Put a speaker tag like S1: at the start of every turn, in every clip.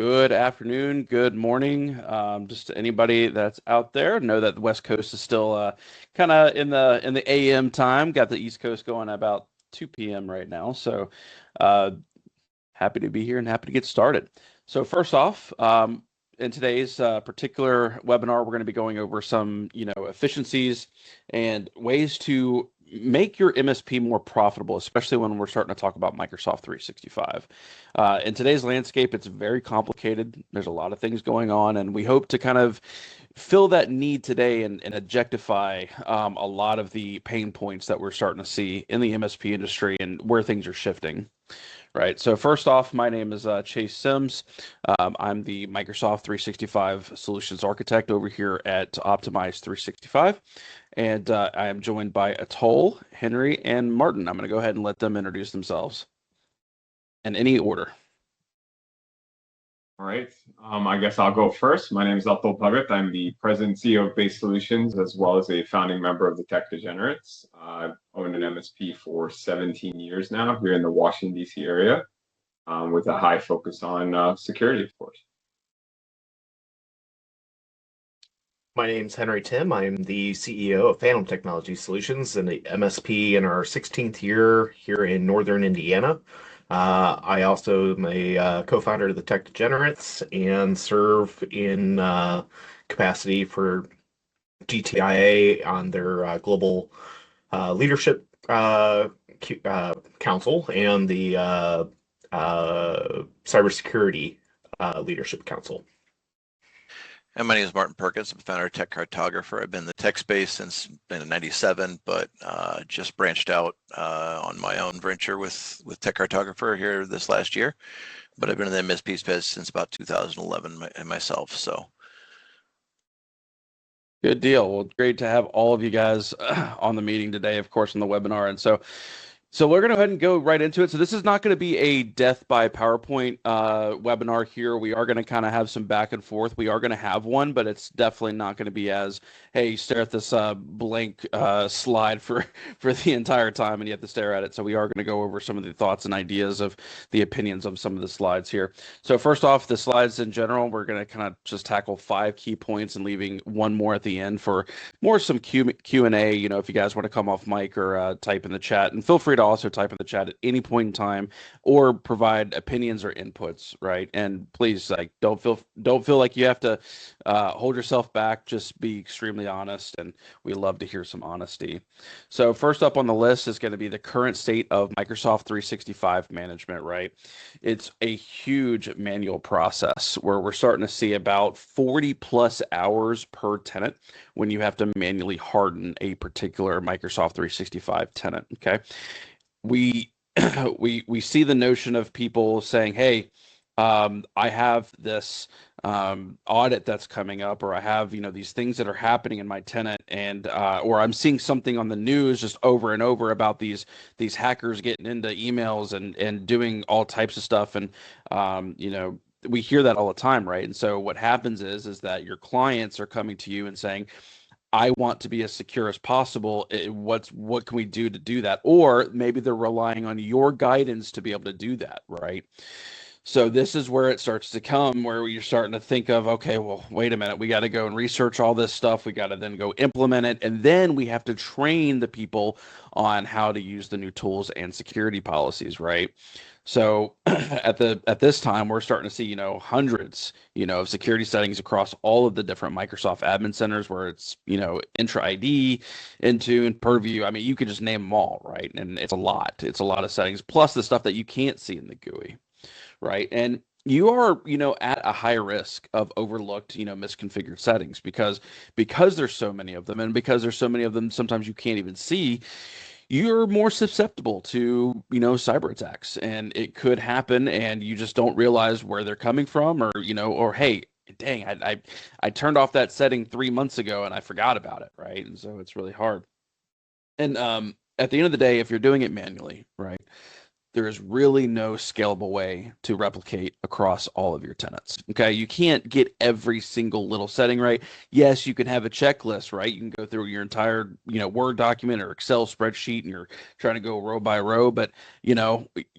S1: Good afternoon, good morning. Just to anybody that's out there, know that the West Coast is still kind of in the AM time. Got the East Coast going at about 2 p.m. right now. So uh, happy to be here and happy to get started. So first off, in today's particular webinar, we're going to be going over some, efficiencies and ways to make your MSP more profitable, especially when we're starting to talk about Microsoft 365. In today's landscape, it's very complicated. There's a lot of things going on, and we hope to kind of fill that need today and objectify a lot of the pain points that we're starting to see in the MSP industry and where things are shifting. Right. So first off, my name is Chase Sims. I'm the Microsoft 365 Solutions Architect over here at Optimize 365. And I am joined by Atol, Henry, and Martin. I'm going to go ahead and let them introduce themselves in any order.
S2: All right. I guess I'll go first. My name is Atul Bhagat. I'm the president and CEO of Base Solutions, as well as a founding member of the Tech Degenerates. I've owned an MSP for 17 years now here in the Washington, D.C. area, with a high focus on security, of course.
S3: My name's Henry Tim. I'm the CEO of Phantom Technology Solutions and the MSP in our 16th year here in Northern Indiana. I also am a co-founder of the Tech Degenerates and serve in capacity for GTIA on their global leadership council and the cybersecurity leadership council.
S4: And my name is Martin Perkins. I'm founder of Tech Cartographer. I've been in the tech space since been in '97, but just branched out on my own venture with Tech Cartographer here this last year. But I've been in the MSP space since about 2011 myself. So
S1: good deal. Well, great to have all of you guys on the meeting today, of course, on the webinar. And so we're going to go ahead and go right into it. So this is not going to be a death by PowerPoint webinar here. We are going to kind of have some back and forth. We are going to have one, but it's definitely not going to be as, hey, stare at this blank slide for the entire time and you have to stare at it. So we are going to go over some of the thoughts and ideas of the opinions of some of the slides here. So first off, the slides in general, we're going to kind of just tackle 5 key points and leaving one more at the end for more some Q&A, if you guys want to come off mic or type in the chat. And feel free to also type in the chat at any point in time or provide opinions or inputs, right? And please, don't feel like you have to hold yourself back. Just be extremely honest, and we love to hear some honesty. So first up on the list is going to be the current state of Microsoft 365 management, right? It's a huge manual process where we're starting to see about 40 plus hours per tenant when you have to manually harden a particular Microsoft 365 tenant, okay? We we see the notion of people saying, hey, I have this audit that's coming up, or I have, these things that are happening in my tenant, and or I'm seeing something on the news just over and over about these hackers getting into emails and doing all types of stuff. And we hear that all the time, right? And so what happens is that your clients are coming to you and saying, I want to be as secure as possible. What can we do to do that? Or maybe they're relying on your guidance to be able to do that, right? So this is where it starts to come, where you're starting to think of, okay, well, wait a minute, we got to go and research all this stuff. We got to then go implement it. And then we have to train the people on how to use the new tools and security policies, right? So at this time, we're starting to see, hundreds, of security settings across all of the different Microsoft admin centers, where it's, Entra ID, Intune, Purview. I mean, you could just name them all, right? And it's a lot. It's a lot of settings, plus the stuff that you can't see in the GUI, right? And you are, at a high risk of overlooked, misconfigured settings because there's so many of them, and because there's so many of them, sometimes you can't even see. You're more susceptible to, cyber attacks, and it could happen, and you just don't realize where they're coming from, or hey, dang, I turned off that setting 3 months ago and I forgot about it, right? And so it's really hard. And at the end of the day, if you're doing it manually, right, there is really no scalable way to replicate across all of your tenants. Okay, you can't get every single little setting right. Yes, you can have a checklist, right? You can go through your entire, Word document or Excel spreadsheet, and you're trying to go row by row, but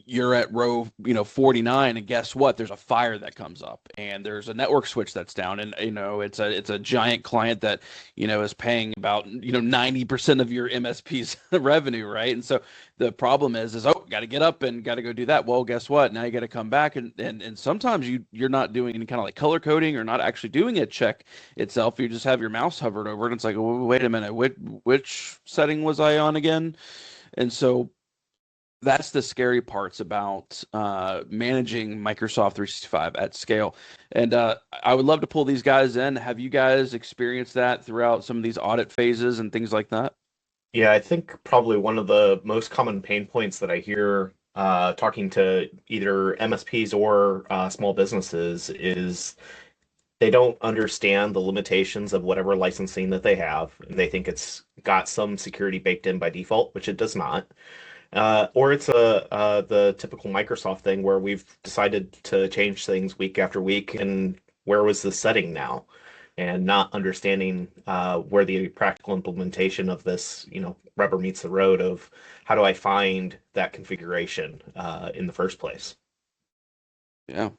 S1: you're at row, 49, and guess what? There's a fire that comes up, and there's a network switch that's down, and it's a giant client that is paying about 90% of your MSP's revenue, right? And so the problem is oh, got to get up and got to go do that. Well, guess what? Now you got to come back, and sometimes you're not doing any kind of like color coding or not actually doing a check itself. You just have your mouse hovered over it, and it's like, oh, wait a minute, which setting was I on again? And so that's the scary parts about managing Microsoft 365 at scale. And I would love to pull these guys in. Have you guys experienced that throughout some of these audit phases and things like that?
S3: Yeah, I think probably one of the most common pain points that I hear talking to either MSPs or small businesses is they don't understand the limitations of whatever licensing that they have. They think it's got some security baked in by default, which it does not. Or it's the typical Microsoft thing where we've decided to change things week after week, and where was the setting now? And not understanding where the practical implementation of this, rubber meets the road of how do I find that configuration in the first place.
S1: Yeah,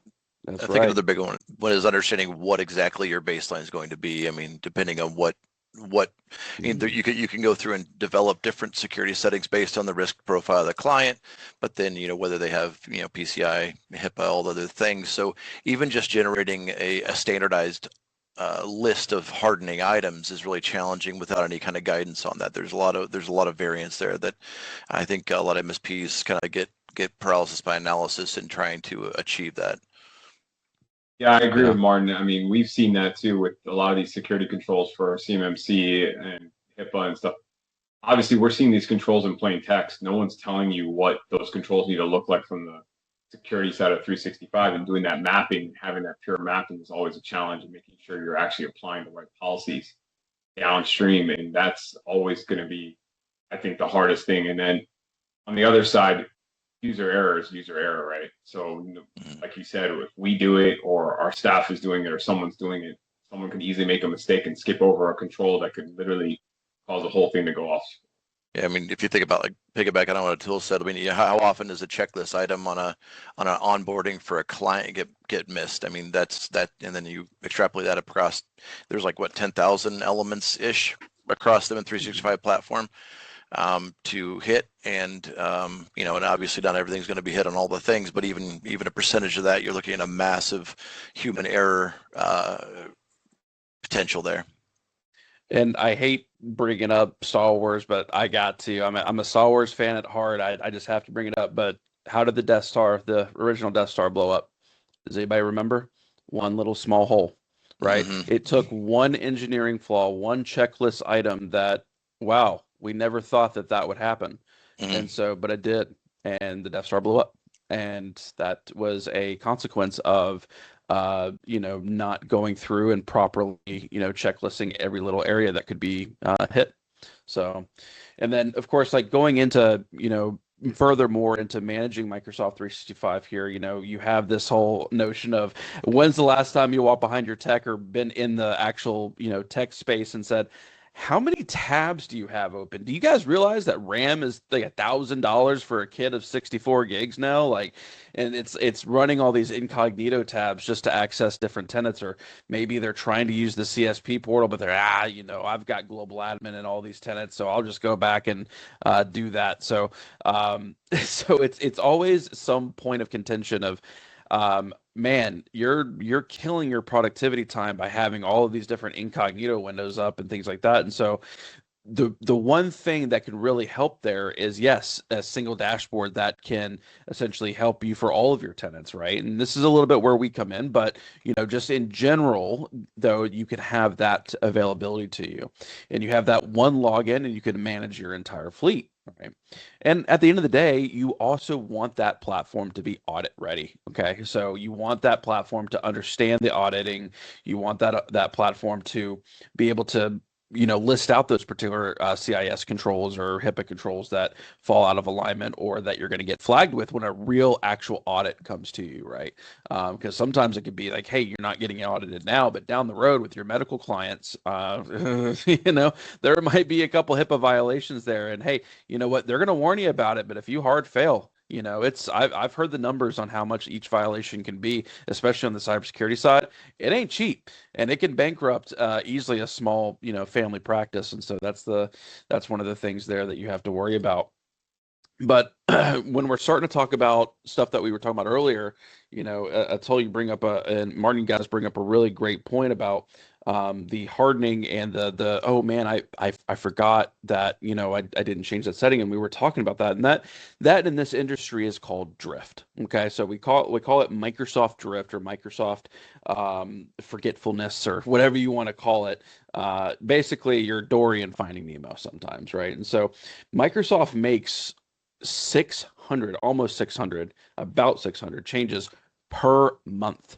S1: that's
S4: I
S1: right.
S4: think another big one is understanding what exactly your baseline is going to be. I mean, depending on what you can go through and develop different security settings based on the risk profile of the client, but then whether they have PCI, HIPAA, all the other things. So even just generating a standardized list of hardening items is really challenging without any kind of guidance on that. There's a lot of variance there that I think a lot of MSPs kind of get paralysis by analysis in trying to achieve that.
S2: Yeah, I agree with Martin. I mean, we've seen that too with a lot of these security controls for CMMC and HIPAA and stuff. Obviously, we're seeing these controls in plain text. No one's telling you what those controls need to look like from the security side of 365, and doing that mapping, having that pure mapping is always a challenge, and making sure you're actually applying the right policies downstream. And that's always going to be, I think, the hardest thing. And then on the other side, user error is user error, right? So like you said, if we do it or our staff is doing it or someone's doing it, someone could easily make a mistake and skip over a control that could literally cause the whole thing to go off.
S4: Yeah, I mean, if you think about like piggyback on what a tool said, I mean, how often does a checklist item on an onboarding for a client get missed? I mean, that's that, and then you extrapolate that across. There's like what 10,000 elements ish across them in 365 platform to hit, and and obviously not everything's going to be hit on all the things, but even a percentage of that, you're looking at a massive human error potential there.
S1: And I hate bringing up Star Wars, but I got to. I'm a Star Wars fan at heart. I just have to bring it up. But how did the original Death Star blow up? Does anybody remember? One little small hole, right?
S4: Mm-hmm.
S1: It took one engineering flaw, one checklist item that, wow, we never thought that would happen.
S4: Mm-hmm.
S1: And so, but it did. And the Death Star blew up. And that was a consequence of not going through and properly, checklisting every little area that could be hit. So, and then of course, like going into, furthermore into managing Microsoft 365 here, you have this whole notion of when's the last time you walked behind your tech or been in the actual, tech space and said, how many tabs do you have open? Do you guys realize that RAM is like $1,000 for a kit of 64 gigs now? Like, and it's running all these incognito tabs just to access different tenants, or maybe they're trying to use the CSP portal, but they're I've got global admin and all these tenants, so I'll just go back and do that. So, so it's always some point of contention of, man, you're killing your productivity time by having all of these different incognito windows up and things like that. And so the one thing that can really help there is, yes, a single dashboard that can essentially help you for all of your tenants, right? And this is a little bit where we come in, but just in general, though, you can have that availability to you, and you have that one login, and you can manage your entire fleet. Right. And at the end of the day, you also want that platform to be audit ready. Okay. So you want that platform to understand the auditing. You want that platform to be able to list out those particular CIS controls or HIPAA controls that fall out of alignment or that you're going to get flagged with when a real actual audit comes to you, right? Because sometimes it could be like, hey, you're not getting audited now, but down the road with your medical clients, there might be a couple HIPAA violations there. And hey, you know what? They're going to warn you about it, but if you hard fail, I've heard the numbers on how much each violation can be, especially on the cybersecurity side. It ain't cheap, and it can bankrupt easily a small, family practice. And so that's one of the things there that you have to worry about. But when we're starting to talk about stuff that we were talking about earlier, Atul, you bring up and Martin, you guys bring up a really great point about the hardening and the oh man, I forgot that I didn't change that setting, and we were talking about that, and that in this industry is called drift. Okay, so we call it Microsoft drift or Microsoft forgetfulness or whatever you want to call it. Basically, you're Dorian finding Nemo sometimes, right? And so Microsoft makes 600, almost 600, about 600 changes per month.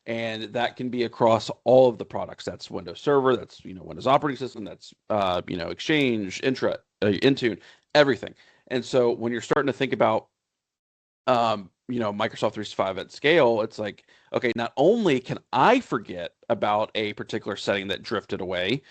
S1: And that can be across all of the products. That's Windows Server, that's Windows operating system, that's Exchange, Intune, everything. And so when you're starting to think about Microsoft 365 at scale, it's like, okay, not only can I forget about a particular setting that drifted away,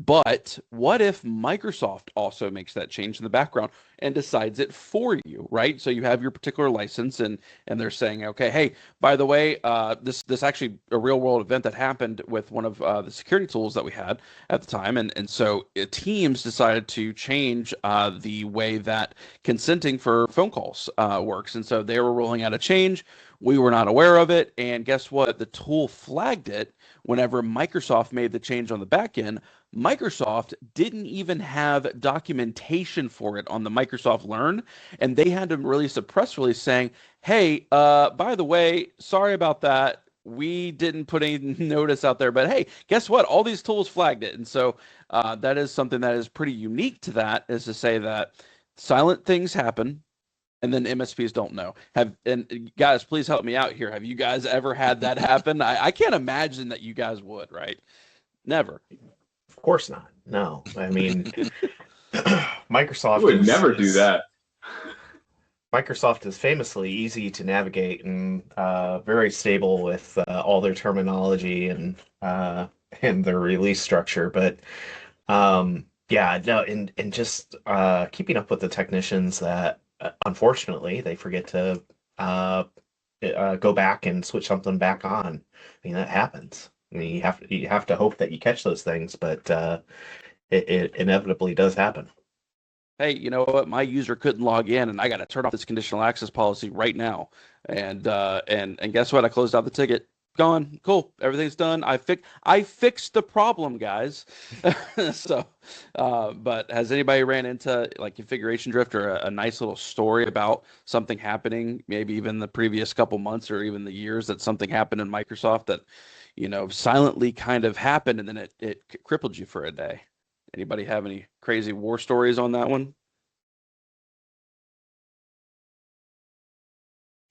S1: but what if Microsoft also makes that change in the background and decides it for you, right? So you have your particular license, and they're saying, okay, hey, by the way, this actually a real world event that happened with one of the security tools that we had at the time, and so Teams decided to change the way that consenting for phone calls works, and so they were rolling out a change. We were not aware of it, and guess what? The tool flagged it whenever Microsoft made the change on the back end. Microsoft didn't even have documentation for it on the Microsoft Learn, and they had to release a press release saying, hey, by the way, sorry about that. We didn't put any notice out there, but hey, guess what? All these tools flagged it. And so that is something that is pretty unique to that, is to say that silent things happen, and then MSPs don't know. And guys, please help me out here. Have you guys ever had that happen? I can't imagine that you guys would, right? Never.
S3: Of course not. No, I mean, Microsoft
S2: would never do that.
S3: Microsoft is famously easy to navigate and very stable with all their terminology and their release structure. But yeah, no, and just keeping up with the technicians that unfortunately they forget to go back and switch something back on. I mean, that happens. I mean, you have to hope that you catch those things, but it inevitably does happen.
S1: Hey, you know what? My user couldn't log in, and I got to turn off this conditional access policy right now. And guess what? I closed out the ticket. Gone. Cool. Everything's done. I fixed the problem, guys. So, but has anybody ran into like configuration drift or a nice little story about something happening, maybe even the previous couple months or even the years that something happened in Microsoft that silently kind of happened, and then it crippled you for a day? Anybody have any crazy war stories on that one?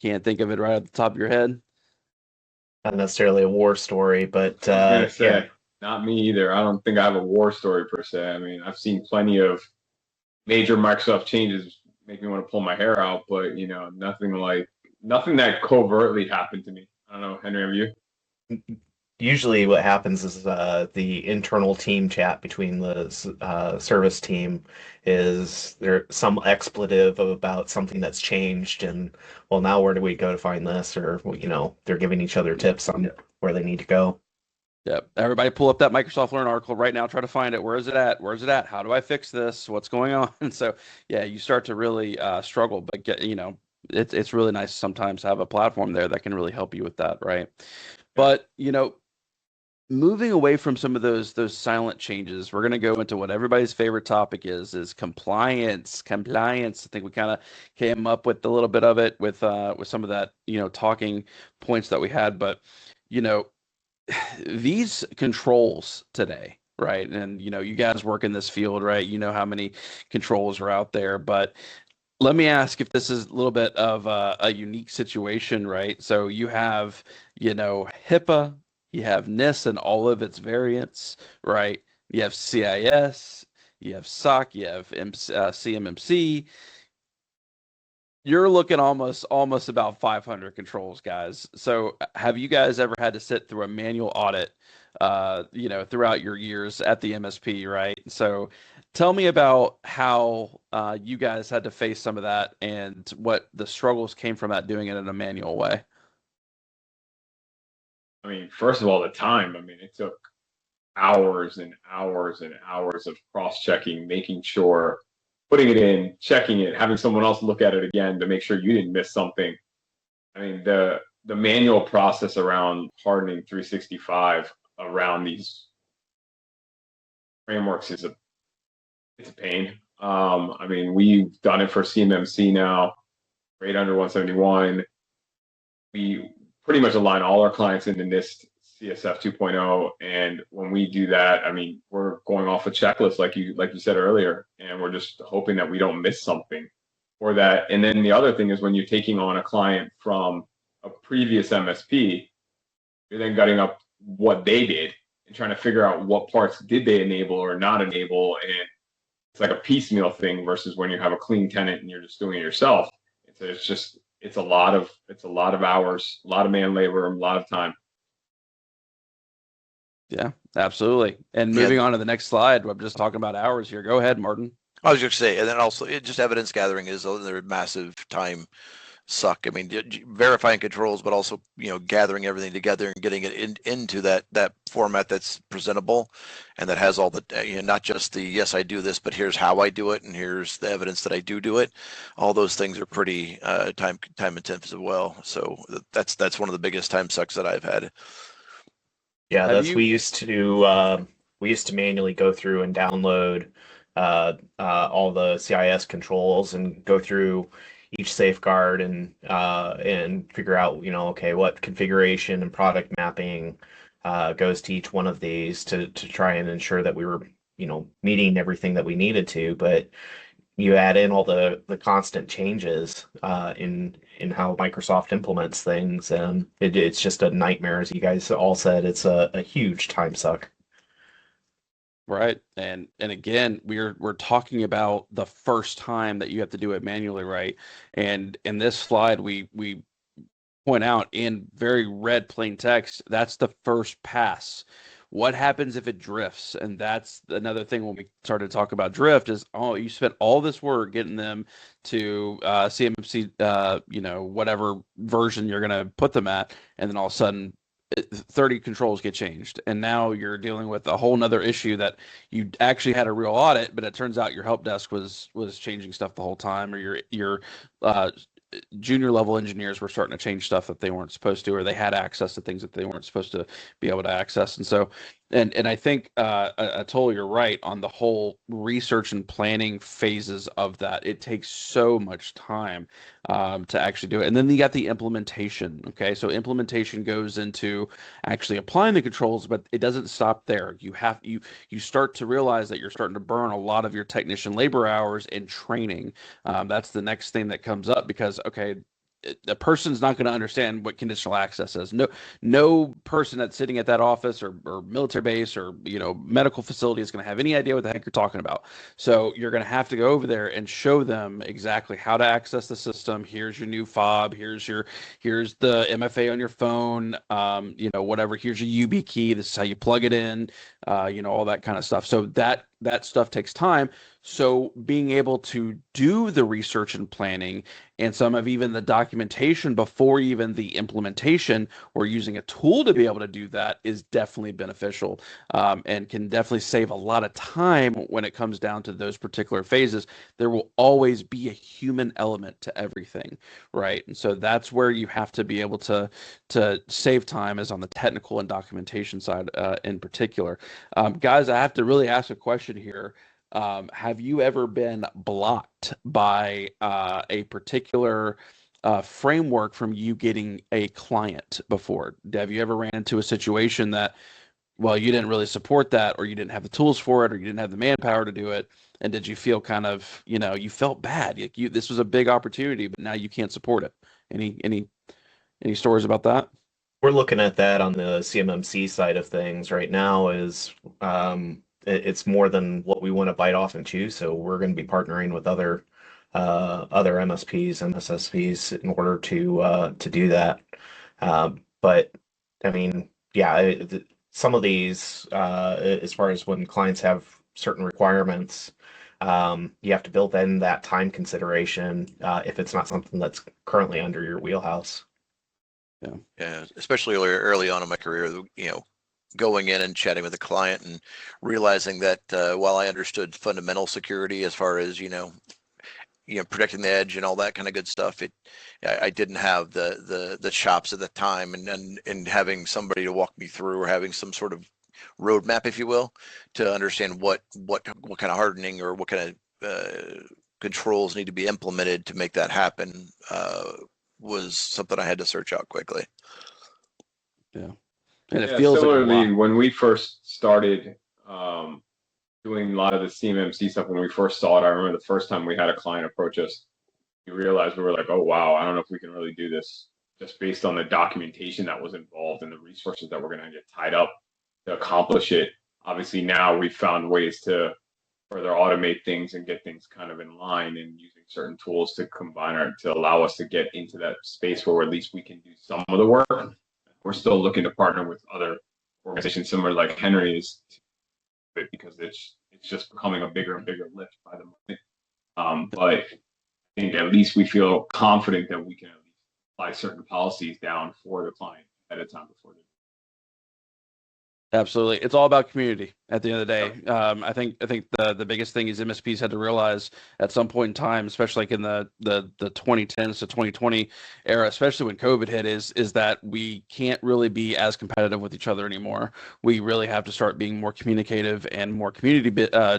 S1: Can't think of it right at the top of your head.
S3: Not necessarily a war story, but
S2: I was gonna say, not me either. I don't think I have a war story per se. I mean, I've seen plenty of major Microsoft changes make me want to pull my hair out, but nothing that covertly happened to me. I don't know, Henry, have you?
S3: Usually what happens is the internal team chat between the service team is there some expletive about something that's changed, and well, now where do we go to find this? Or they're giving each other tips on where they need to go.
S1: Yeah, everybody pull up that Microsoft Learn article right now. Try to find it. Where is it at? Where's it at? How do I fix this? What's going on? And so, yeah, you start to really struggle. But it's really nice sometimes to have a platform there that can really help you with that, right? But moving away from some of those silent changes, we're going to go into what everybody's favorite topic is compliance. I think we kind of came up with a little bit of it with some of that talking points that we had, but these controls today, right? And you guys work in this field, right? You know how many controls are out there, but let me ask if this is a little bit of a unique situation, right? So you have HIPAA, you have NIST and all of its variants, right? You have CIS, you have SOC, you have CMMC. You're looking almost about 500 controls, guys. So have you guys ever had to sit through a manual audit, throughout your years at the MSP, right? So tell me about how you guys had to face some of that and what the struggles came from that doing it in a manual way.
S2: I mean, first of all, the time. I mean, it took hours and hours and hours of cross-checking, making sure, putting it in, checking it, having someone else look at it again to make sure you didn't miss something. I mean, the manual process around hardening 365 around these frameworks it's a pain. I mean, we've done it for CMMC now, right under 171. We pretty much align all our clients into NIST CSF 2.0, and when we do that, I mean, we're going off a checklist like you said earlier, and we're just hoping that we don't miss something or that. And then the other thing is when you're taking on a client from a previous MSP, you're then gutting up what they did and trying to figure out what parts did they enable or not enable, and it's like a piecemeal thing versus when you have a clean tenant and you're just doing it yourself. It's a lot of hours, a lot of man labor, a lot of time.
S1: Yeah, absolutely. And moving on to the next slide, I'm just talking about hours here. Go ahead, Martin.
S4: I was going to say, and then also just evidence gathering is another massive time suck. I mean, verifying controls, but also, gathering everything together and getting it into that format that's presentable and that has all the, not just the, yes, I do this, but here's how I do it. And here's the evidence that I do it. All those things are pretty time intensive as well. So that's one of the biggest time sucks that I've had.
S3: Yeah, we used to manually go through and download all the CIS controls and go through each safeguard and figure out, okay, what configuration and product mapping goes to each one of these to try and ensure that we were, meeting everything that we needed to. But you add in all the constant changes in how Microsoft implements things, and it's just a nightmare. As you guys all said, it's a huge time suck.
S1: Right. And again, we're talking about the first time that you have to do it manually, right? And in this slide, we point out in very red plain text, that's the first pass. What happens if it drifts? And that's another thing when we started to talk about drift is, you spent all this work getting them to CMMC, whatever version you're going to put them at, and then all of a sudden 30 controls get changed, and now you're dealing with a whole nother issue that you actually had a real audit, but it turns out your help desk was changing stuff the whole time, or your junior level engineers were starting to change stuff that they weren't supposed to, or they had access to things that they weren't supposed to be able to access. And so, and I think Atol, you're right on the whole research and planning phases of that. It takes so much time to actually do it. And then you got the implementation. Okay, so implementation goes into actually applying the controls, but it doesn't stop there. You start to realize that you're starting to burn a lot of your technician labor hours in training. That's the next thing that comes up, because okay, a person's not going to understand what conditional access is. No person that's sitting at that office or military base or medical facility is going to have any idea what the heck you're talking about. So you're going to have to go over there and show them exactly how to access the system. Here's your new fob. Here's the MFA on your phone. Whatever. Here's your UB key. This is how you plug it in. All that kind of stuff. So that stuff takes time. So being able to do the research and planning and some of even the documentation before even the implementation, or using a tool to be able to do that, is definitely beneficial, and can definitely save a lot of time when it comes down to those particular phases. There will always be a human element to everything, right? And so that's where you have to be able to save time, is on the technical and documentation side in particular. Guys, I have to really ask a question here. Have you ever been blocked by a particular framework from you getting a client before? Have you ever ran into a situation that, well, you didn't really support that, or you didn't have the tools for it, or you didn't have the manpower to do it? And did you feel kind of, you felt bad? This was a big opportunity, but now you can't support it. Any stories about that?
S3: We're looking at that on the CMMC side of things right now. Is it's more than what we want to bite off and chew. So we're going to be partnering with other MSPs and SSPs in order to do that. But I mean, yeah, some of these, as far as when clients have certain requirements, you have to build in that time consideration if it's not something that's currently under your wheelhouse.
S4: Yeah, especially early on in my career, going in and chatting with a client and realizing that while I understood fundamental security as far as protecting the edge and all that kind of good stuff, I didn't have the chops at the time, and having somebody to walk me through, or having some sort of roadmap, if you will, to understand what kind of hardening or what kind of controls need to be implemented to make that happen was something I had to search out quickly.
S1: Yeah. And it
S2: Yeah,
S1: feels
S2: similarly,
S1: like a lot.
S2: when we first started doing a lot of the CMMC stuff, when we first saw it, I remember the first time we had a client approach us, we realized, we were like, oh, wow, I don't know if we can really do this, just based on the documentation that was involved and the resources that we're going to get tied up to accomplish it. Obviously, now we've found ways to further automate things and get things kind of in line, and using certain tools to combine to allow us to get into that space where at least we can do some of the work. We're still looking to partner with other organizations similar like Henry is, because it's just becoming a bigger and bigger lift by the moment. But I think at least we feel confident that we can at least apply certain policies down for the client at a time before they.
S1: Absolutely. It's all about community at the end of the day. I think the biggest thing is MSPs had to realize at some point in time, especially like in the 2010s to 2020 era, especially when COVID hit, is that we can't really be as competitive with each other anymore. We really have to start being more communicative and more community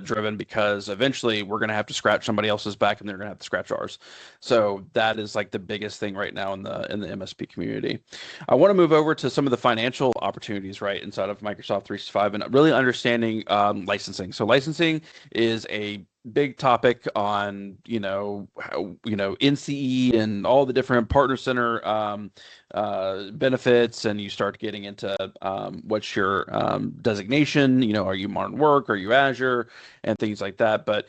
S1: driven, because eventually we're going to have to scratch somebody else's back and they're going to have to scratch ours. So that is like the biggest thing right now in the MSP community. I want to move over to some of the financial opportunities right inside of Microsoft 365 and really understanding licensing. So licensing is a big topic on NCE and all the different partner center benefits, and you start getting into what's your designation. Are you modern work, are you Azure, and things like that. But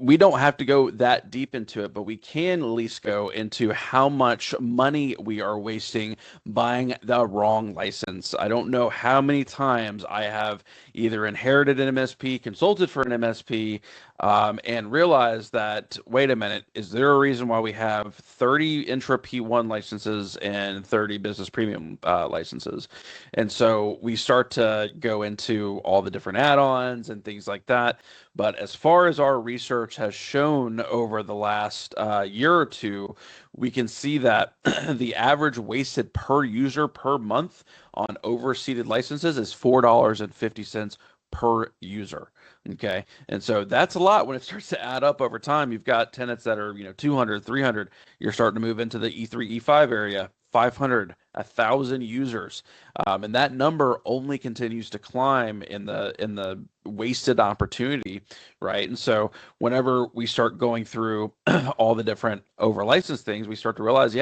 S1: we don't have to go that deep into it, but we can at least go into how much money we are wasting buying the wrong license. I don't know how many times I have either inherited an MSP, consulted for an MSP, and realized that, wait a minute, is there a reason why we have 30 Intra P1 licenses and 30 Business Premium licenses? And so we start to go into all the different add-ons and things like that. But as far as our research has shown over the last year or two, we can see that the average wasted per user per month on overseated licenses is $4.50 per user. Okay. And so that's a lot when it starts to add up over time. You've got tenants that are, 200, 300. You're starting to move into the E3, E5 area, 500, 1,000 users. And that number only continues to climb in the wasted opportunity, right? And so whenever we start going through all the different over license things, we start to realize,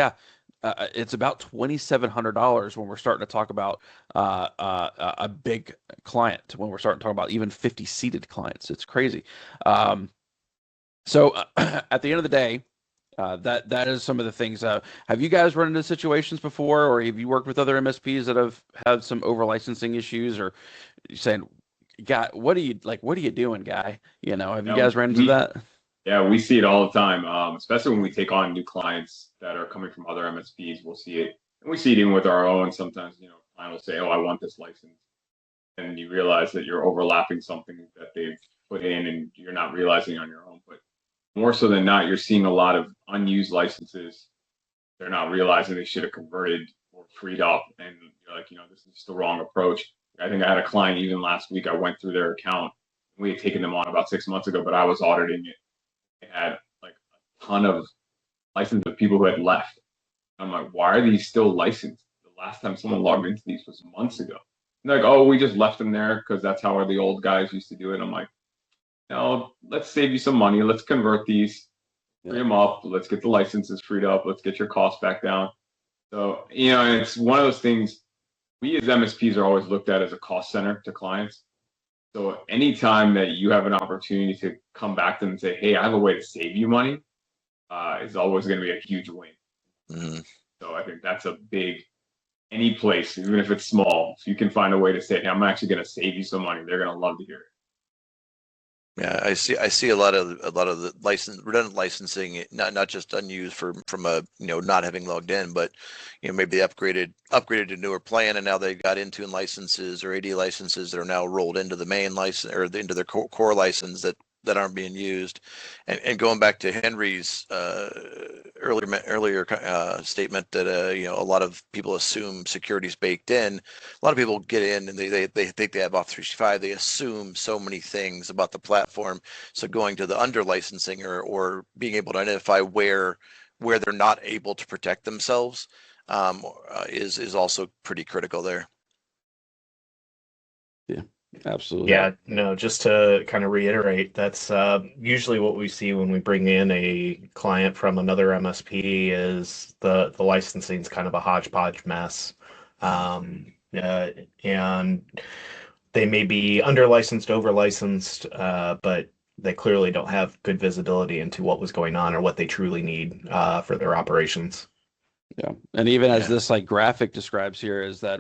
S1: it's about $2,700 when we're starting to talk about a big client, when we're starting to talk about even 50 seated clients. It's crazy. So at the end of the day, that is some of the things. Have you guys run into situations before, or have you worked with other MSPs that have had some over licensing issues, or saying, "Guy, what are you doing, guy?" Have you guys ran into that?
S2: Yeah, we see it all the time, especially when we take on new clients that are coming from other MSPs. We'll see it, and we see it even with our own. Sometimes, a client will say, "Oh, I want this license," and you realize that you're overlapping something that they've put in, and you're not realizing on your own. But more so than not, you're seeing a lot of unused licenses. They're not realizing they should have converted or freed up, and you're like, this is the wrong approach. I think I had a client even last week. I went through their account. We had taken them on about 6 months ago, but I was auditing it. They had like a ton of licenses of people who had left. I'm like, why are these still licensed? The last time someone logged into these was months ago. And they're like, oh, we just left them there because that's how the old guys used to do it. I'm like, no, let's save you some money. Let's convert these, free them up. Let's get the licenses freed up. Let's get your costs back down. So, it's one of those things. We as MSPs are always looked at as a cost center to clients. So anytime that you have an opportunity to come back to them and say, hey, I have a way to save you money, is always going to be a huge win.
S4: Mhm.
S2: So I think that's a big, any place, even if it's small, if you can find a way to say, hey, I'm actually going to save you some money, they're going to love to hear it.
S4: Yeah, I see a lot of the redundant licensing, not just unused from a not having logged in, but maybe they upgraded to newer plan and now they got Intune licenses or AD licenses that are now rolled into the main license or into their core license that aren't being used. And going back to Henry's earlier statement that a lot of people assume security is baked in. A lot of people get in and they think they have Office 365. They assume so many things about the platform. So going to the under licensing or being able to identify where they're not able to protect themselves is also pretty critical there.
S1: Yeah, absolutely.
S3: Yeah, no, just to kind of reiterate, that's usually what we see when we bring in a client from another MSP is the licensing is kind of a hodgepodge mess. And they may be under licensed, over licensed, but they clearly don't have good visibility into what was going on or what they truly need for their operations.
S1: Yeah, and even as
S4: Yeah.
S1: this like graphic describes here is that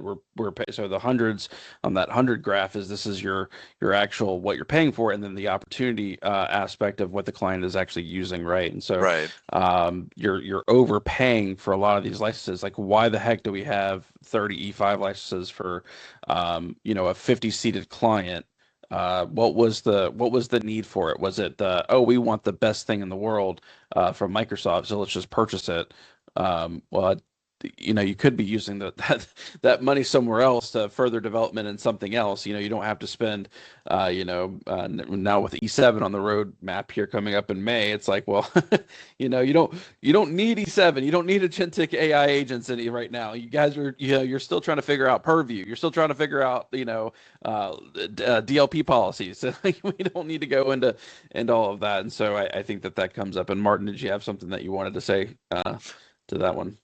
S1: so the hundreds on that 100 graph this is your actual what you're paying for, and then the opportunity aspect of what the client is actually using, right? And so
S4: Right.
S1: you're overpaying for a lot of these licenses. Like, why the heck do we have 30 E5 licenses for a 50 seated client? What was the need for it? Was it we want the best thing in the world from Microsoft, so let's just purchase it? Well, you could be using that money somewhere else to further development in something else. You don't have to spend, now with E7 on the road map here coming up in May, it's like, well, you don't need E7, you don't need agentic AI agents right now. You guys are, you're still trying to figure out purview. You're still trying to figure out, DLP policies. We don't need to go into all of that. And so I think that comes up. And Martin, did you have something that you wanted to say to that one?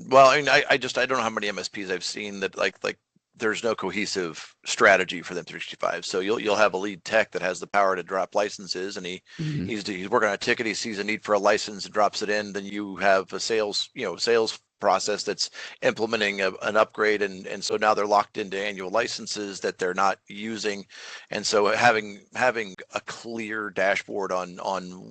S4: Well, I mean, I don't know how many MSPs I've seen that like there's no cohesive strategy for them 365. So you'll have a lead tech that has the power to drop licenses, and he's working on a ticket. He sees a need for a license and drops it in. Then you have a sales process that's implementing an upgrade, and so now they're locked into annual licenses that they're not using. And so having a clear dashboard on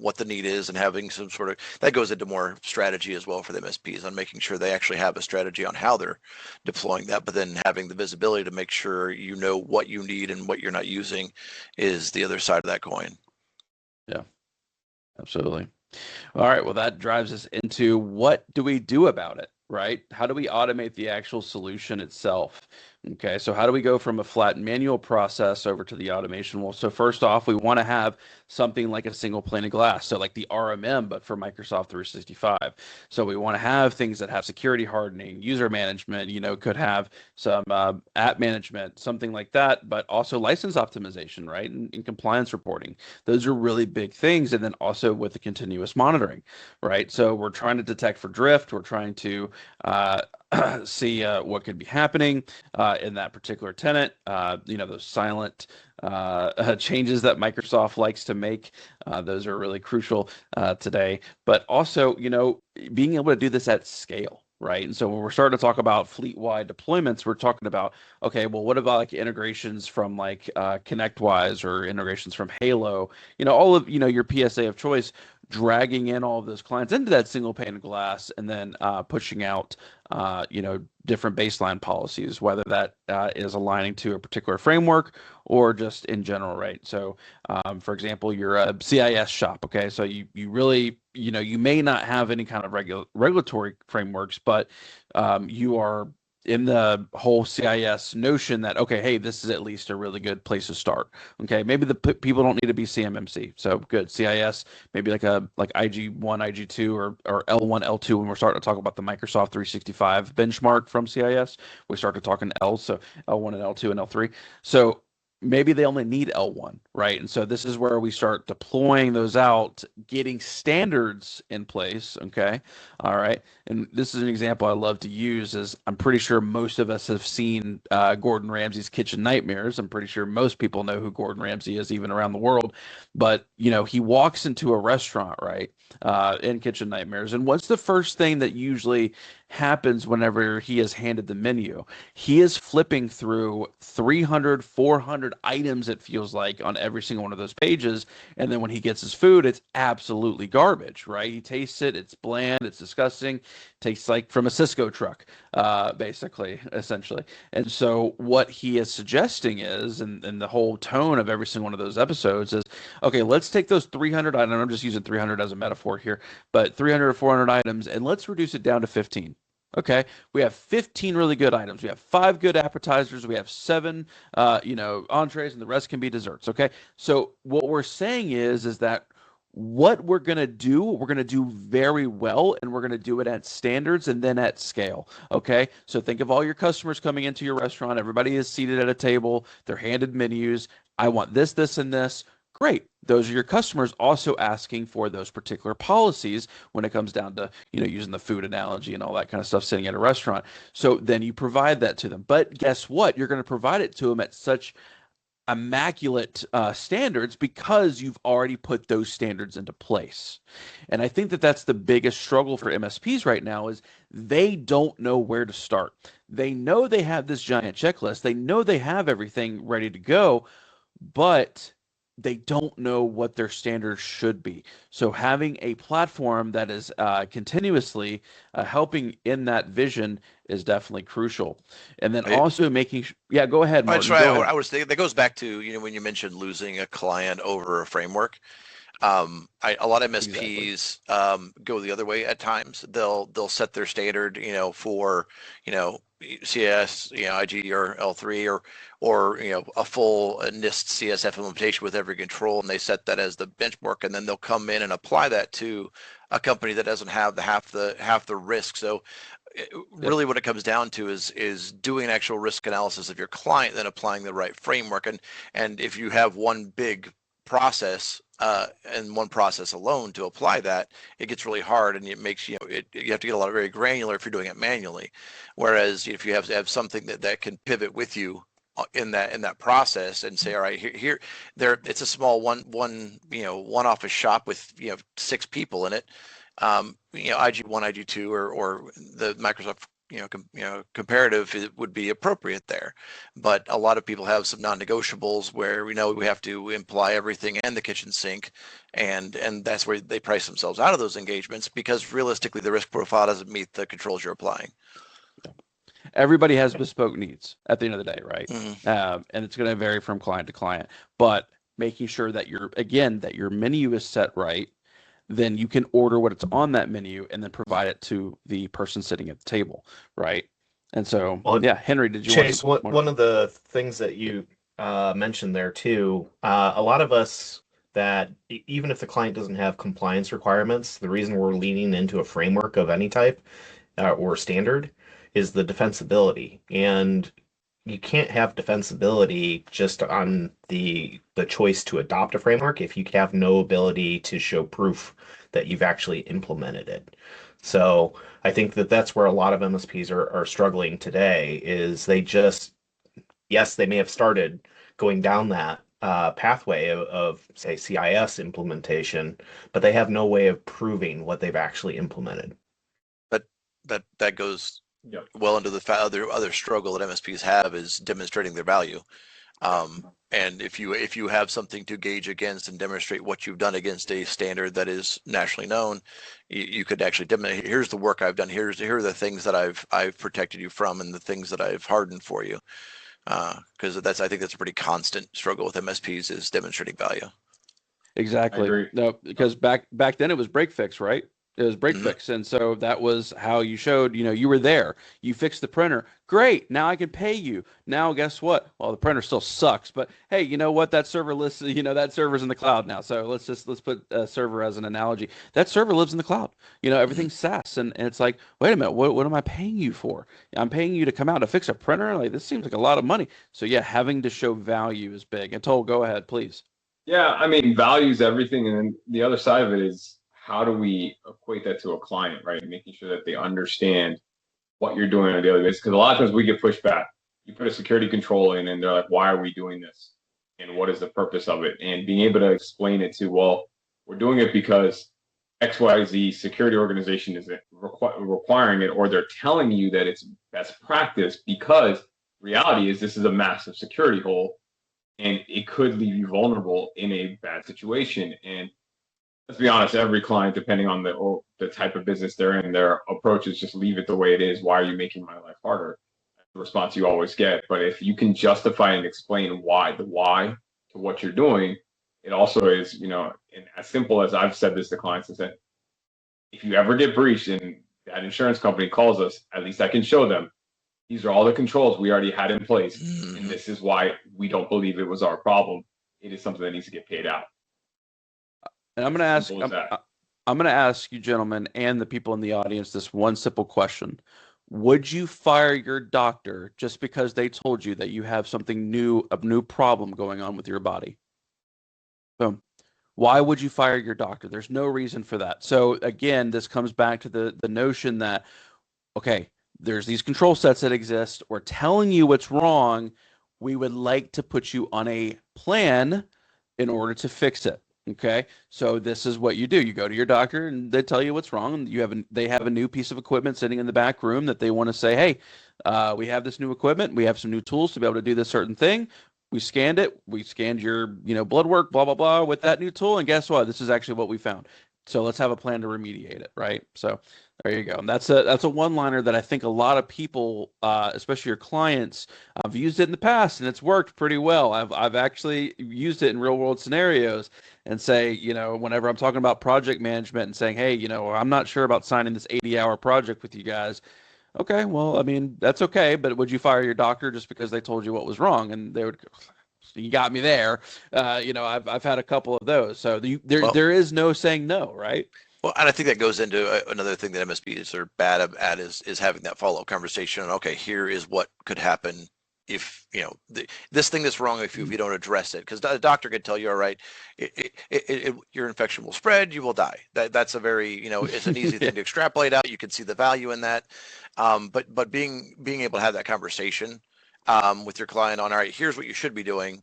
S4: what the need is and having some sort of that goes into more strategy as well for the MSPs on making sure they actually have a strategy on how they're deploying that, but then having the visibility to make sure you know what you need and what you're not using is the other side of that coin.
S1: Yeah, absolutely. All right, well, that drives us into what do we do about it, right? How do we automate the actual solution itself? Okay, so how do we go from a flat manual process over to the automation? Well, so first off, we want to have something like a single pane of glass, so like the RMM, but for Microsoft 365. So we want to have things that have security hardening, user management, could have some app management, something like that, but also license optimization, right? And compliance reporting. Those are really big things. And then also with the continuous monitoring, right? So we're trying to detect for drift. We're trying to see what could be happening in that particular tenant. Those silent changes that Microsoft likes to make. Those are really crucial today. But also, being able to do this at scale. Right. And so when we're starting to talk about fleet-wide deployments, we're talking about, okay, well, what about like integrations from like ConnectWise or integrations from Halo, all of, your PSA of choice, dragging in all of those clients into that single pane of glass and then pushing out, different baseline policies, whether that is aligning to a particular framework or just in general, right? So, for example, you're a CIS shop, okay? So you really, you may not have any kind of regulatory frameworks, but you are in the whole CIS notion that, okay, hey, this is at least a really good place to start. Okay, maybe the people don't need to be CMMC, so good CIS, maybe like IG1, IG2, or L1, L2. When we're starting to talk about the Microsoft 365 benchmark from CIS, we start to talk in L, so L1 and L2 and L3. So maybe they only need L1, right? And so this is where we start deploying those out, getting standards in place, okay? All right. And this is an example I love to use is I'm pretty sure most of us have seen Gordon Ramsay's Kitchen Nightmares. I'm pretty sure most people know who Gordon Ramsay is, even around the world. But, you know, he walks into a restaurant, right, in Kitchen Nightmares. And what's the first thing that usually happens whenever he is handed the menu? He is flipping through 300, 400 items, it feels like, on every single one of those pages. And then when he gets his food, it's absolutely garbage, right? He tastes it, it's bland, it's disgusting, tastes like from a Cisco truck, basically, essentially. And so what he is suggesting is, and the whole tone of every single one of those episodes is, okay, let's take those 300 items, I'm just using 300 as a metaphor here, but 300 or 400 items, and let's reduce it down to 15. Okay, we have 15 really good items. We have 5 good appetizers. We have 7, entrees, and the rest can be desserts. Okay, so what we're saying is that what we're going to do very well, and we're going to do it at standards and then at scale. Okay, so think of all your customers coming into your restaurant. Everybody is seated at a table. They're handed menus. I want this, this, and this. Great. Those are your customers also asking for those particular policies when it comes down to, using the food analogy and all that kind of stuff sitting at a restaurant. So then you provide that to them. But guess what? You're going to provide it to them at such immaculate standards because you've already put those standards into place. And I think that that's the biggest struggle for MSPs right now is they don't know where to start. They know they have this giant checklist. They know they have everything ready to go, but they don't know what their standards should be. So having a platform that is continuously helping in that vision is definitely crucial. And then also making yeah, go ahead, Martin.
S4: That's right. I was thinking that goes back to, when you mentioned losing a client over a framework. A lot of MSPs go the other way at times. They'll set their standard, for CS, IG or L3 or a full NIST CSF implementation with every control, and they set that as the benchmark, and then they'll come in and apply that to a company that doesn't have half the risk. So really what it comes down to is doing an actual risk analysis of your client, then applying the right framework. And if you have one big process and one process alone to apply that, it gets really hard, and it makes you have to get a lot of very granular if you're doing it manually. Whereas if you have something that can pivot with you in that process and say, all right, here there, it's a small one office shop with 6 people in it. IG1, IG2, or the Microsoft comparative, it would be appropriate there. But a lot of people have some non-negotiables where we have to imply everything and the kitchen sink, and that's where they price themselves out of those engagements, because realistically the risk profile doesn't meet the controls you're applying.
S1: Everybody has bespoke needs at the end of the day, right?
S4: Mm-hmm.
S1: And it's going to vary from client to client, but making sure that your menu is set right, then you can order what it's on that menu and then provide it to the person sitting at the table, right? And so, Henry, did you
S3: Chase,
S1: want
S3: one of the things that you mentioned there too, a lot of us that even if the client doesn't have compliance requirements, the reason we're leaning into a framework of any type or standard is the defensibility. And you can't have defensibility just on the choice to adopt a framework if you have no ability to show proof that you've actually implemented it. So I think that that's where a lot of MSPs are struggling today, is they just, yes, they may have started going down that pathway of say CIS implementation, but they have no way of proving what they've actually implemented.
S4: But that goes well into the other struggle that MSPs have, is demonstrating their value. And if you have something to gauge against and demonstrate what you've done against a standard that is nationally known, you could actually demonstrate, here's the work I've done, here are the things that I've protected you from, and the things that I've hardened for you. Because I think that's a pretty constant struggle with MSPs, is demonstrating value.
S1: Exactly. No, because back then it was break fix, right? It was break
S4: Mhm.
S1: fix. And so that was how you showed, you were there. You fixed the printer. Great. Now I can pay you. Now guess what? Well, the printer still sucks, but hey, you know what? That server lists, that server's in the cloud now. So let's put a server as an analogy. That server lives in the cloud.
S4: Mhm.
S1: Everything's SaaS. And it's like, wait a minute, what am I paying you for? I'm paying you to come out to fix a printer? Like this seems like a lot of money. So yeah, having to show value is big. And Toll, go ahead, please.
S2: Yeah, I mean, value's everything, and then the other side of it is how do we equate that to a client, right? Making sure that they understand what you're doing on a daily basis. Because a lot of times we get pushed back. You put a security control in, and they're like, "Why are we doing this? And what is the purpose of it?" And being able to explain it to, well, we're doing it because XYZ security organization is requiring it, or they're telling you that it's best practice because reality is this is a massive security hole and it could leave you vulnerable in a bad situation. And let's be honest, every client, depending on the type of business they're in, their approach is just leave it the way it is. Why are you making my life harder? The response you always get. But if you can justify and explain the why to what you're doing, it also is, and as simple as I've said this to clients, is that if you ever get breached and that insurance company calls us, at least I can show them these are all the controls we already had in place. And
S4: Mhm.
S2: this is why we don't believe it was our problem. It is something that needs to get paid out.
S1: And I'm
S2: It's
S1: going to
S2: as
S1: ask,
S2: simple as that.
S1: I'm going to ask you, gentlemen, and the people in the audience, this one simple question. Would you fire your doctor just because they told you that you have something new, a new problem going on with your body? Boom. Why would you fire your doctor? There's no reason for that. So again, this comes back to the notion that, okay, there's these control sets that exist. We're telling you what's wrong. We would like to put you on a plan in order to fix it. Okay, so this is what you do. You go to your doctor and they tell you what's wrong, and they have a new piece of equipment sitting in the back room that they want to say, hey, we have this new equipment. We have some new tools to be able to do this certain thing. We scanned it. We scanned your blood work, blah blah blah, with that new tool, and guess what? This is actually what we found. So let's have a plan to remediate it, right? So there you go. And that's a one-liner that I think a lot of people, especially your clients, I've used it in the past and it's worked pretty well. I've actually used it in real-world scenarios and say, whenever I'm talking about project management and saying, hey, I'm not sure about signing this 80-hour project with you guys. Okay, well, I mean, that's okay, but would you fire your doctor just because they told you what was wrong? And they would go, you got me there. I've had a couple of those. So
S4: Well,
S1: there is no saying no, right?
S4: Well, and I think that goes into another thing that MSPs are bad at is having that follow-up conversation. And okay, here is what could happen if this thing that's wrong if you don't address it, because the doctor could tell you, all right, your infection will spread, you will die. That's a very it's an easy thing to extrapolate out. You can see the value in that, but being able to have that conversation with your client on, all right, here's what you should be doing.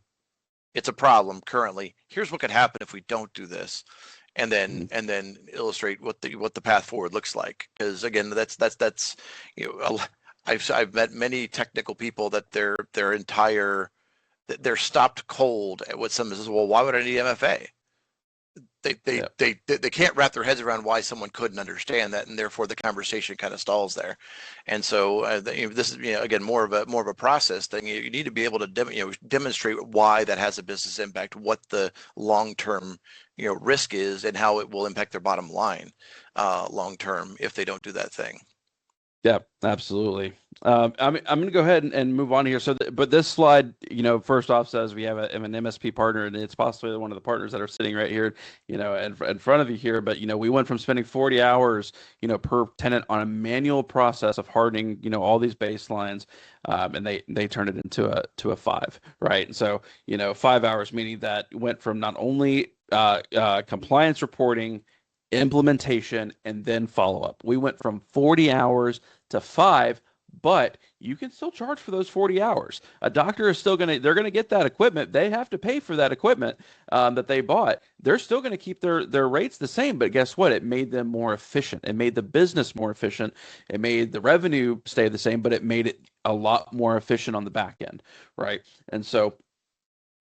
S4: It's a problem currently. Here's what could happen if we don't do this, and then illustrate what the path forward looks like. Because again, that's I've met many technical people that they're stopped cold at what someone says. Well, why would I need MFA? They can't wrap their heads around why someone couldn't understand that, and therefore the conversation kind of stalls there. And so this is again more of a process thing. You need to be able to demonstrate why that has a business impact, what the long term risk is, and how it will impact their bottom line long term if they don't do that thing.
S1: Yeah, absolutely. I'm going to go ahead and move on here. But this slide, first off says we have an MSP partner, and it's possibly one of the partners that are sitting right here, in front of you here. But we went from spending 40 hours, per tenant on a manual process of hardening, all these baselines, and they turned it into a 5, right? And so 5 hours, meaning that went from not only compliance reporting, implementation, and then follow up. We went from 40 hours to 5, but you can still charge for those 40 hours. A doctor is still they're going to get that equipment. They have to pay for that equipment that they bought. They're still going to keep their rates the same, but guess what? It made them more efficient. It made the business more efficient. It made the revenue stay the same, but it made it a lot more efficient on the back end, right? And so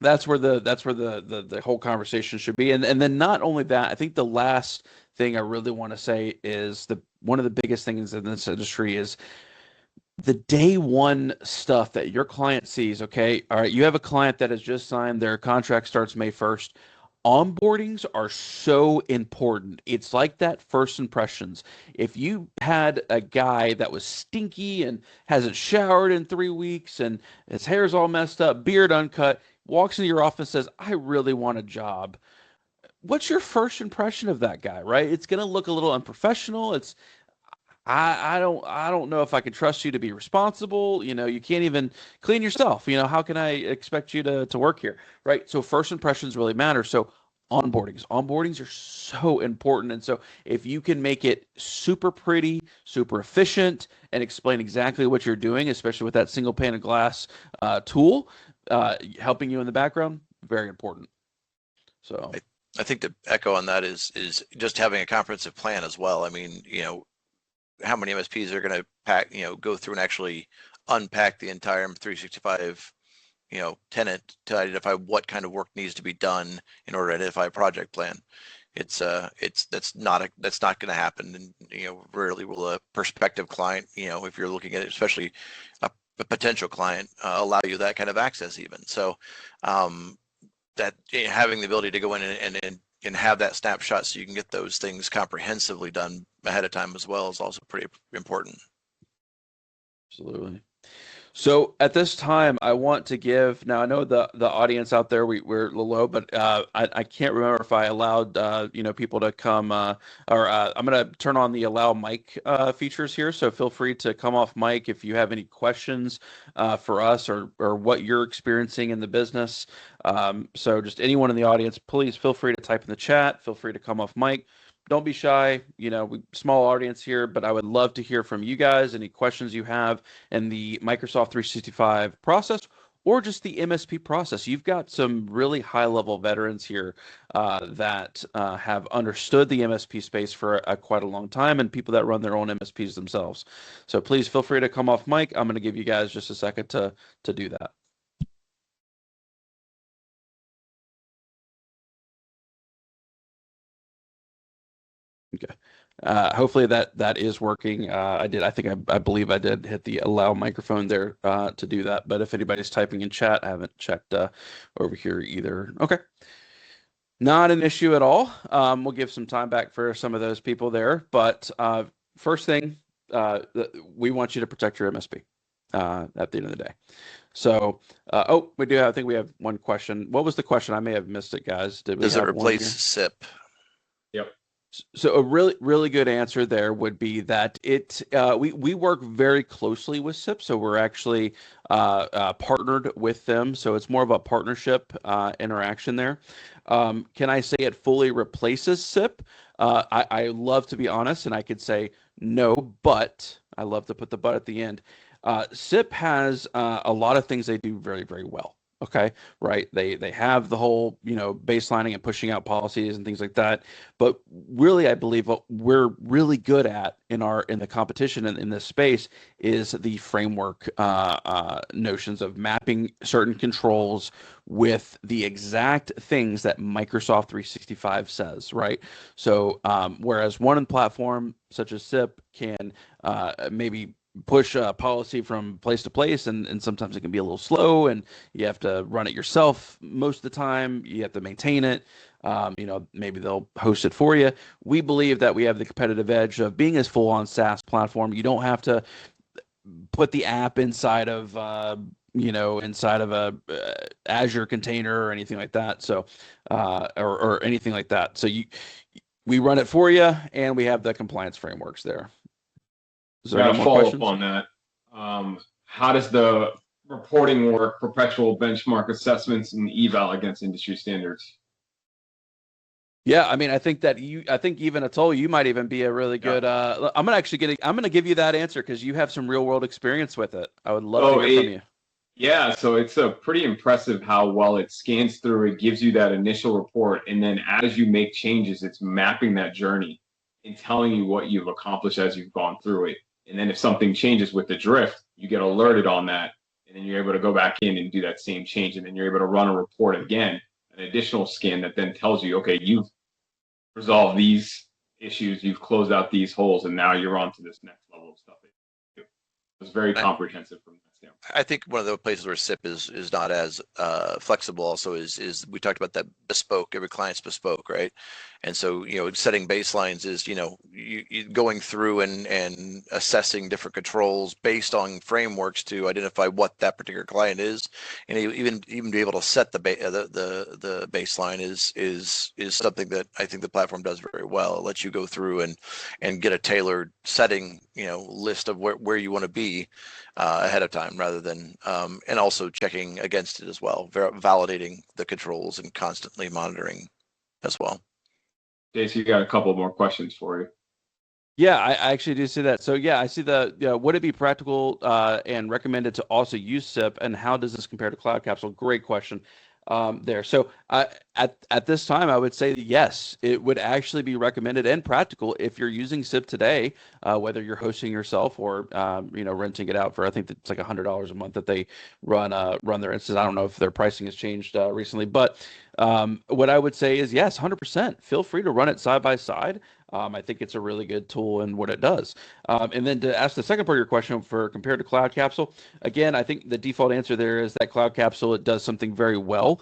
S1: that's where the whole conversation should be. And then not only that, I think the last thing I really want to say is one of the biggest things in this industry is the day one stuff that your client sees. Okay, all right, you have a client that has just signed, their contract starts May 1st. onboardings are so important. It's like that first impressions. If you had a guy that was stinky and hasn't showered in 3 weeks and his hair's all messed up, beard uncut, walks into your office, says, I really want a job. What's your first impression of that guy, right? It's going to look a little unprofessional. I don't know if I can trust you to be responsible. You can't even clean yourself. How can I expect you to work here? Right. So first impressions really matter. So onboardings are so important. And so if you can make it super pretty, super efficient, and explain exactly what you're doing, especially with that single pane of glass tool, helping you in the background, very important. So
S4: I think the echo on that is just having a comprehensive plan as well. I mean, how many MSPs are going to go through and actually unpack the entire M365, tenant to identify what kind of work needs to be done in order to identify a project plan. That's not going to happen. And, rarely will a prospective client, if you're looking at it, especially a potential client, allow you that kind of access even. So, that having the ability to go in and have that snapshot so you can get those things comprehensively done ahead of time as well is also pretty important.
S1: Absolutely. So at this time, I want to give, now I know the audience out there, we're a little low, but I can't remember if I allowed people to come, I'm going to turn on the allow mic features here. So feel free to come off mic if you have any questions for us or what you're experiencing in the business. So just anyone in the audience, please feel free to type in the chat. Feel free to come off mic. Don't be shy. Small audience here, but I would love to hear from you guys. Any questions you have in the Microsoft 365 process or just the MSP process. You've got some really high-level veterans here that have understood the MSP space for quite a long time, and people that run their own MSPs themselves. So please feel free to come off mic. I'm going to give you guys just a second to do that. Okay. Hopefully that is working. I believe I did hit the allow microphone there to do that. But if anybody's typing in chat, I haven't checked over here either. Okay. Not an issue at all. We'll give some time back for some of those people there. But first thing, we want you to protect your MSP at the end of the day. So, I think we have one question. What was the question? I may have missed it, guys.
S4: Does it replace SIP?
S2: Yep.
S1: So a really, really good answer there would be that we work very closely with SIP. So we're actually partnered with them. So it's more of a partnership interaction there. Can I say it fully replaces SIP? I love to be honest, and I could say no, but I love to put the but at the end. SIP has a lot of things they do very, very well. Okay, right. They have the whole, baselining and pushing out policies and things like that. But really, I believe what we're really good at in the competition in this space is the framework notions of mapping certain controls with the exact things that Microsoft 365 says, right? So whereas one platform such as SIP can maybe push a policy from place to place, and sometimes it can be a little slow, and you have to run it yourself most of the time. You have to maintain it. Maybe they'll host it for you. We believe that we have the competitive edge of being a full-on SaaS platform. You don't have to put the app inside of inside of a Azure container or anything like that. So or anything like that. So we run it for you, and we have the compliance frameworks there.
S2: Got to follow up on that. How does the reporting work, perpetual benchmark assessments, and eval against industry standards?
S1: Yeah, I mean, I think even Atul, you might even be a really good. I'm gonna give you that answer because you have some real world experience with it. I would love to hear from you.
S2: Yeah, so it's pretty impressive how well it scans through. It gives you that initial report, and then as you make changes, it's mapping that journey and telling you what you've accomplished as you've gone through it. And then if something changes with the drift, you get alerted on that, and then you're able to go back in and do that same change, and then you're able to run a report again, an additional scan that then tells you, okay, you've resolved these issues, you've closed out these holes, and now you're on to this next level of stuff. It's very comprehensive from that. Yeah.
S4: I think one of the places where SIP is not as flexible also is we talked about that bespoke, every client's bespoke, right? And so, setting baselines is, you going through and assessing different controls based on frameworks to identify what that particular client is, and even be able to set the baseline is something that I think the platform does very well. It lets you go through and get a tailored setting, list of where you want to be ahead of time, rather than and also checking against it as well, validating the controls and constantly monitoring as well.
S2: Jason, you got a couple more questions for you.
S1: Yeah, I actually do see that. So yeah, I see would it be practical and recommended to also use SIP, and how does this compare to Cloud Capsule? Great question there. So at this time, I would say yes, it would actually be recommended and practical if you're using SIP today, whether you're hosting yourself or renting it out for, I think it's like $100 a month that they run their instance. I don't know if their pricing has changed recently, but what I would say is yes, 100%. Feel free to run it side by side. I think it's a really good tool in what it does. And then to ask the second part of your question, for compared to Cloud Capsule, again, I think the default answer there is that Cloud Capsule, it does something very well.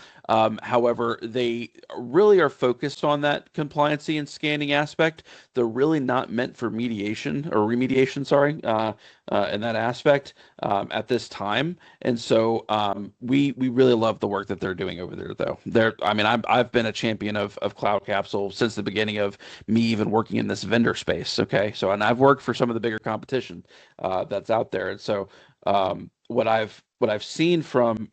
S1: However, they really are focused on that compliancy and scanning aspect. They're really not meant for mediation or remediation, sorry, in that aspect at this time. And so we really love the work that they're doing over there, though. I've been a champion of Cloud Capsule since the beginning of me even working in this vendor space. Okay, so, and I've worked for some of the bigger competition that's out there, and so what I've seen from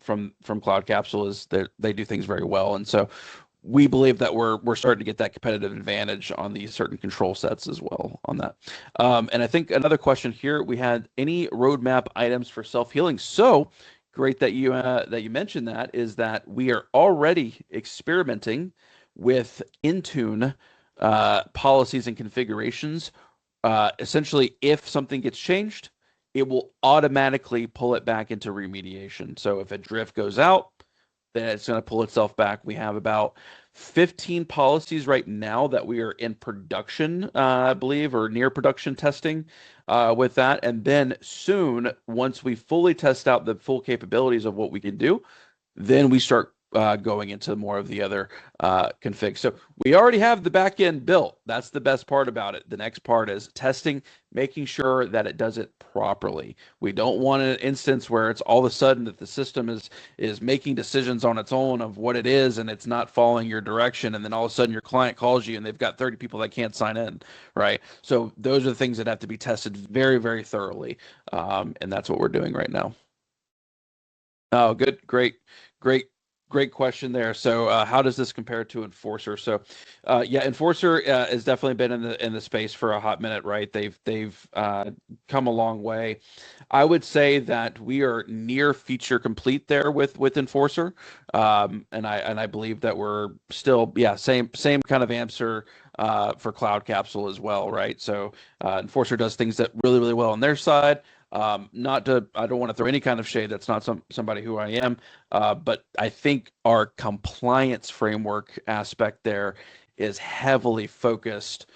S1: Cloud Capsule is that they do things very well, and so we believe that we're starting to get that competitive advantage on these certain control sets as well on that. And I think another question here, we had any roadmap items for self-healing. So great that you mentioned that, is that we are already experimenting with Intune policies and configurations. Essentially, if something gets changed, it will automatically pull it back into remediation. So if a drift goes out, then it's going to pull itself back. We have about 15 policies right now that we are in production, I believe, or near production testing with that. And then soon, once we fully test out the full capabilities of what we can do, then we start going into more of the other configs. So we already have the back end built. That's the best part about it. The next part is testing, making sure that it does it properly. We don't want an instance where it's all of a sudden that the system is making decisions on its own of what it is, and it's not following your direction, and then all of a sudden your client calls you and they've got 30 people that can't sign in, right? So those are the things that have to be tested very, very thoroughly, and that's what we're doing right now. Oh, good, great question there. So how does this compare to Enforcer? So yeah, Enforcer has definitely been in the space for a hot minute, right? They've come a long way. I would say that we are near feature complete there with Enforcer, and I believe that we're still, yeah, same kind of answer for Cloud Capsule as well, right? So Enforcer does things that really well on their side. I don't want to throw any kind of shade. That's not somebody who I am. But I think our compliance framework aspect there is heavily focused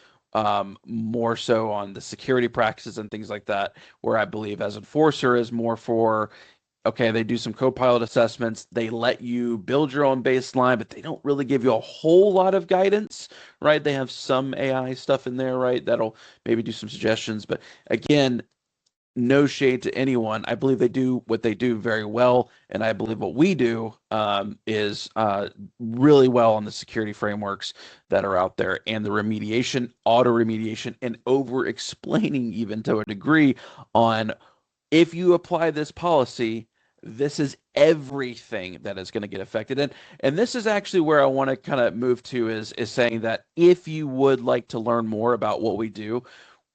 S1: more so on the security practices and things like that, where I believe as Enforcer is more for, okay, they do some co-pilot assessments, they let you build your own baseline, but they don't really give you a whole lot of guidance, right? They have some AI stuff in there, right? That'll maybe do some suggestions, but again, no shade to anyone. I believe they do what they do very well, and I believe what we do is really well on the security frameworks that are out there, and the remediation, auto remediation, and over explaining even to a degree on, if you apply this policy, this is everything that is going to get affected. And this is actually where I want to kind of move to, is saying that if you would like to learn more about what we do,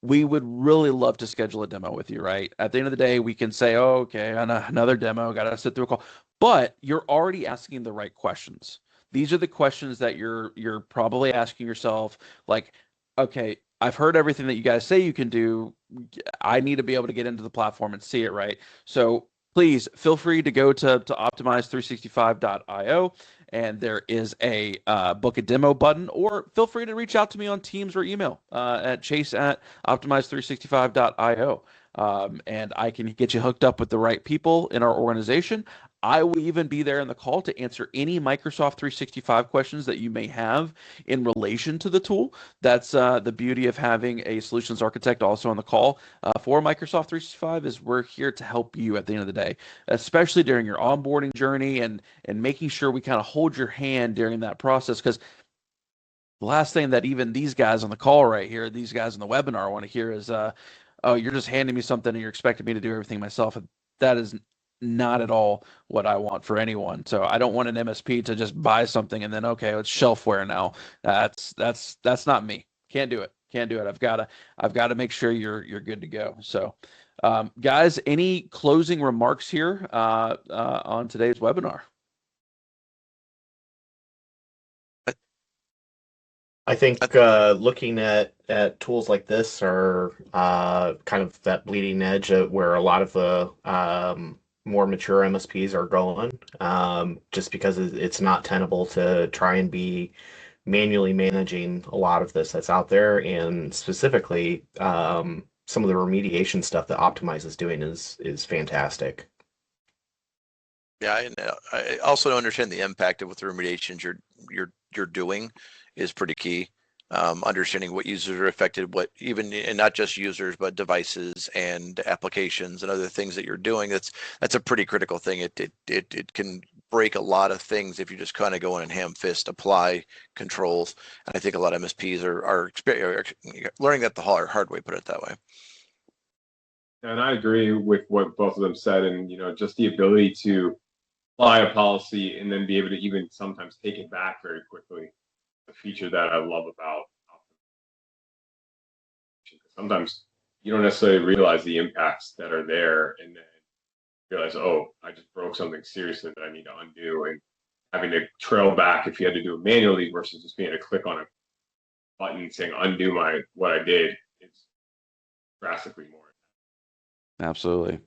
S1: we would really love to schedule a demo with you, right? At the end of the day, we can say, oh, okay, another demo, got to sit through a call. But you're already asking the right questions. These are the questions that you're probably asking yourself, like, okay, I've heard everything that you guys say you can do. I need to be able to get into the platform and see it, right? So please feel free to go to optimize365.io, and there is a book a demo button, or feel free to reach out to me on Teams or email at chase@optimize365.io. and I can get you hooked up with the right people in our organization. I will even be there in the call to answer any Microsoft 365 questions that you may have in relation to the tool. That's the beauty of having a solutions architect also on the call for Microsoft 365 is we're here to help you at the end of the day, especially during your onboarding journey and making sure we kind of hold your hand during that process. Because the last thing that even these guys on the call right here, these guys in the webinar want to hear is, oh, you're just handing me something and you're expecting me to do everything myself. That is not at all what I want for anyone. So I don't want an MSP to just buy something and then, okay, it's shelfware now. That's not me. Can't do it. Can't do it. I've got to make sure you're good to go. So, guys, any closing remarks here on today's webinar?
S3: I think looking at tools like this are kind of that bleeding edge where a lot of the more mature MSPs are going, just because it's not tenable to try and be manually managing a lot of this that's out there, and specifically some of the remediation stuff that Optimize is doing is fantastic.
S4: Yeah, I also understand the impact of what the remediations you're doing is pretty key. Understanding what users are affected, what even, and not just users, but devices and applications and other things that you're doing. That's a pretty critical thing. It can break a lot of things if you just kind of go in and ham fist apply controls. And I think a lot of MSPs are learning that the hard way, put it that way.
S2: And I agree with what both of them said, and just the ability to apply a policy and then be able to even sometimes take it back very quickly. A feature that I love about sometimes you don't necessarily realize the impacts that are there, and then realize, oh, I just broke something seriously that I need to undo, and having to trail back if you had to do it manually versus just being able to click on a button saying undo what I did is drastically more.
S1: Absolutely.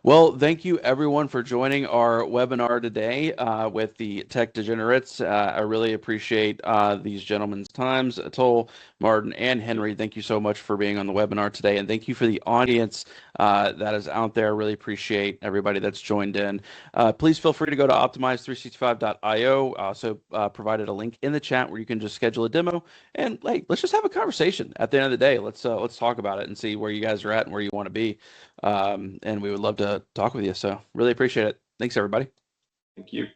S1: Well, thank you everyone for joining our webinar today with the Tech Degenerates. I really appreciate these gentlemen's times. Atul, Martin, and Henry, thank you so much for being on the webinar today. And thank you for the audience that is out there. Really appreciate everybody that's joined in. Please feel free to go to optimize365.io. Also provided a link in the chat where you can just schedule a demo. And let's just have a conversation at the end of the day. Let's talk about it and see where you guys are at and where you want to be. And we would love to talk with you. So really appreciate it. Thanks, everybody.
S2: Thank you.